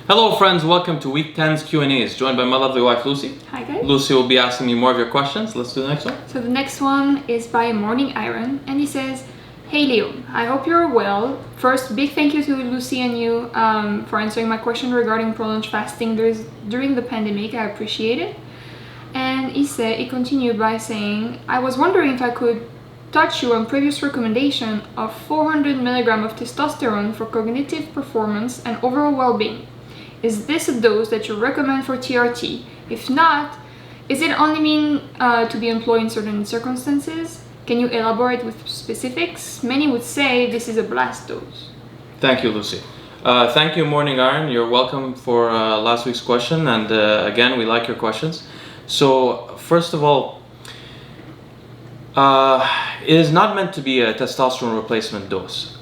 Hello friends, welcome to week 10's Q&As, joined by my lovely wife Lucie. Hi guys. Lucie will be asking me more of your questions. Let's do the next one. So the next one is by Morning Iron, and he says, "Hey Leo, I hope you're well. First, big thank you to Lucie and you for answering my question regarding prolonged fasting during the pandemic. I appreciate it." And he continued by saying, "I was wondering if I could touch you on previous recommendation of 400 mg of testosterone for cognitive performance and overall well-being. Is this a dose that you recommend for TRT? If not, is it only mean to be employed in certain circumstances? Can you elaborate with specifics? Many would say this is a blast dose." Thank you, Lucie. Thank you, Morning Iron. You're welcome for last week's question, and again, we like your questions. So, first of all, it is not meant to be a testosterone replacement dose.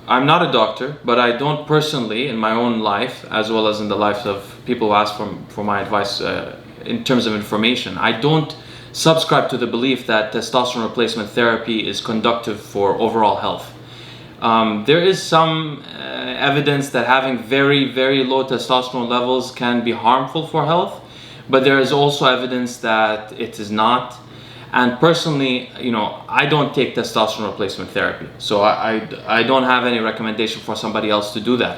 I'm not a doctor, but I don't personally, in my own life, as well as in the lives of people who ask for my advice in terms of information, I don't subscribe to the belief that testosterone replacement therapy is conductive for overall health. There is some evidence that having very, very low testosterone levels can be harmful for health, but there is also evidence that it is not. And personally, I don't take testosterone replacement therapy, so I don't have any recommendation for somebody else to do that.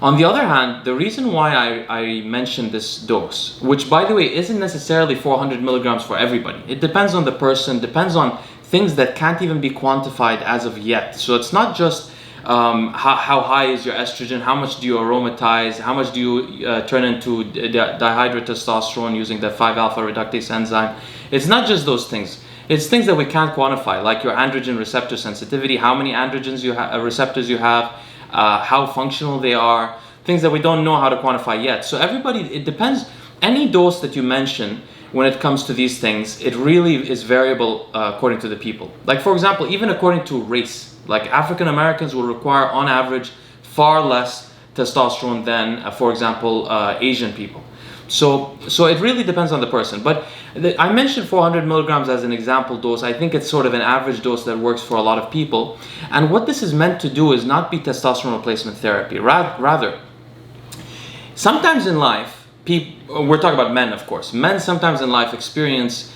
On the other hand, the reason why I mentioned this dose, which by the way isn't necessarily 400 milligrams for everybody, it depends on the person, depends on things that can't even be quantified as of yet. So it's not just how high is your estrogen, how much do you aromatize, how much do you turn into dihydrotestosterone using the 5-alpha reductase enzyme. It's not just those things. It's things that we can't quantify, like your androgen receptor sensitivity, how many androgens receptors you have, how functional they are, things that we don't know how to quantify yet. So it depends. Any dose that you mention when it comes to these things, it really is variable according to the people. Like for example, even according to race, like African Americans will require on average far less testosterone than, for example, Asian people. So it really depends on the person. But I mentioned 400 milligrams as an example dose. I think it's sort of an average dose that works for a lot of people. And what this is meant to do is not be testosterone replacement therapy. Rather, sometimes in life, we're talking about men, of course. Men sometimes in life experience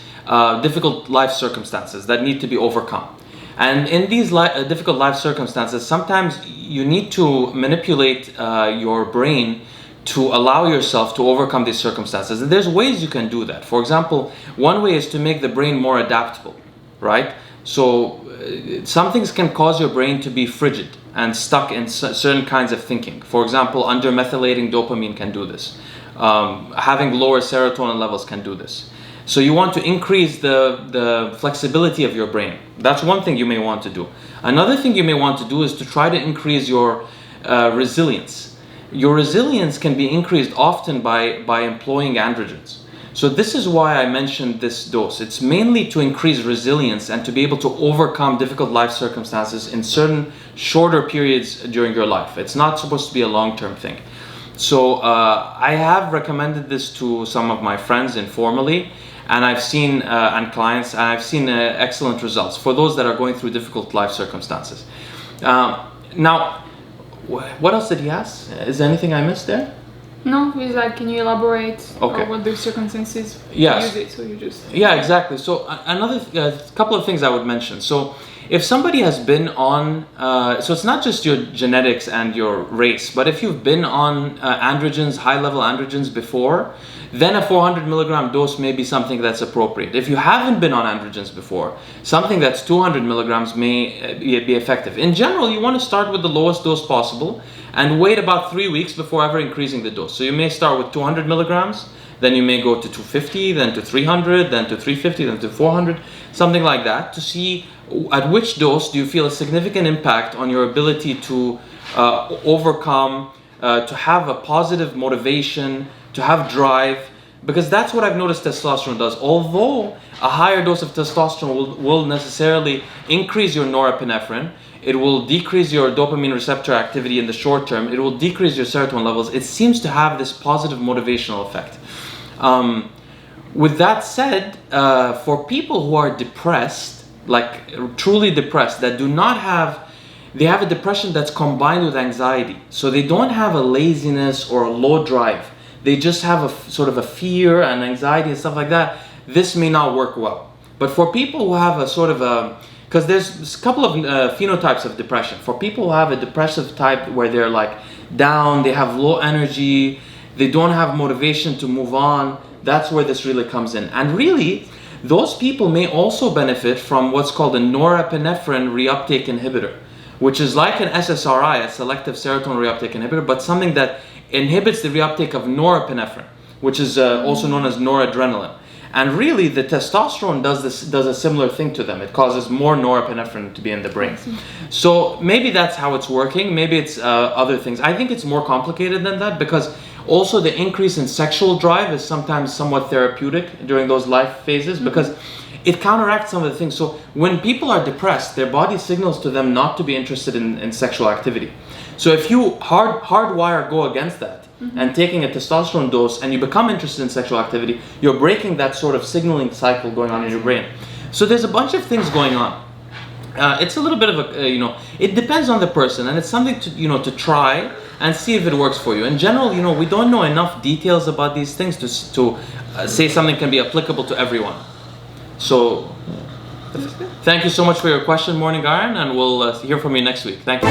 difficult life circumstances that need to be overcome. And in these difficult life circumstances, sometimes you need to manipulate your brain to allow yourself to overcome these circumstances. And there's ways you can do that. For example, one way is to make the brain more adaptable, right? So some things can cause your brain to be frigid and stuck in certain kinds of thinking. For example, undermethylating dopamine can do this. Having lower serotonin levels can do this. So you want to increase the flexibility of your brain. That's one thing you may want to do. Another thing you may want to do is to try to increase your resilience. Your resilience can be increased often by employing androgens. So this is why I mentioned this dose. It's mainly to increase resilience and to be able to overcome difficult life circumstances in certain shorter periods during your life. It's not supposed to be a long-term thing. So I have recommended this to some of my friends informally, and I've seen and clients, and I've seen excellent results for those that are going through difficult life circumstances. Now, what else did he ask? Is there anything I missed there? No, he's like, can you elaborate okay. on what the circumstances yes. use it? So you just... Yeah, exactly. So another couple of things I would mention. So if somebody has been on, so it's not just your genetics and your race, but if you've been on androgens, high-level androgens before, then a 400 milligram dose may be something that's appropriate. If you haven't been on androgens before, something that's 200 milligrams may be effective. In general, you want to start with the lowest dose possible and wait about 3 weeks before ever increasing the dose. So you may start with 200 milligrams, then you may go to 250, then to 300, then to 350, then to 400, something like that, to see at which dose do you feel a significant impact on your ability to overcome, to have a positive motivation, to have drive, because that's what I've noticed testosterone does. Although a higher dose of testosterone will necessarily increase your norepinephrine, it will decrease your dopamine receptor activity in the short term, it will decrease your serotonin levels, it seems to have this positive motivational effect. With that said, for people who are depressed, like truly depressed, that do not have they have a depression that's combined with anxiety. So they don't have a laziness or a low drive. They just have a sort of a fear and anxiety and stuff like that. This may not work well. But for people who have a sort of a, because there's a couple of phenotypes of depression. For people who have a depressive type where they're like down, they have low energy, they don't have motivation to move on, that's where this really comes in. And really, those people may also benefit from what's called a norepinephrine reuptake inhibitor, which is like an SSRI, a selective serotonin reuptake inhibitor, but something that inhibits the reuptake of norepinephrine, which is also known as noradrenaline. And really, the testosterone does a similar thing to them. It causes more norepinephrine to be in the brain. So maybe that's how it's working. Maybe it's other things. I think it's more complicated than that, because also the increase in sexual drive is sometimes somewhat therapeutic during those life phases, because it counteracts some of the things. So when people are depressed, their body signals to them not to be interested in sexual activity. So if you hardwire go against that, and taking a testosterone dose, and you become interested in sexual activity, you're breaking that sort of signaling cycle going on in your brain. So there's a bunch of things going on. It's a little bit of a, it depends on the person, and it's something to, to try and see if it works for you. In general, we don't know enough details about these things to say something can be applicable to everyone. So thank you so much for your question, Morning Iron, and we'll hear from you next week. Thank you.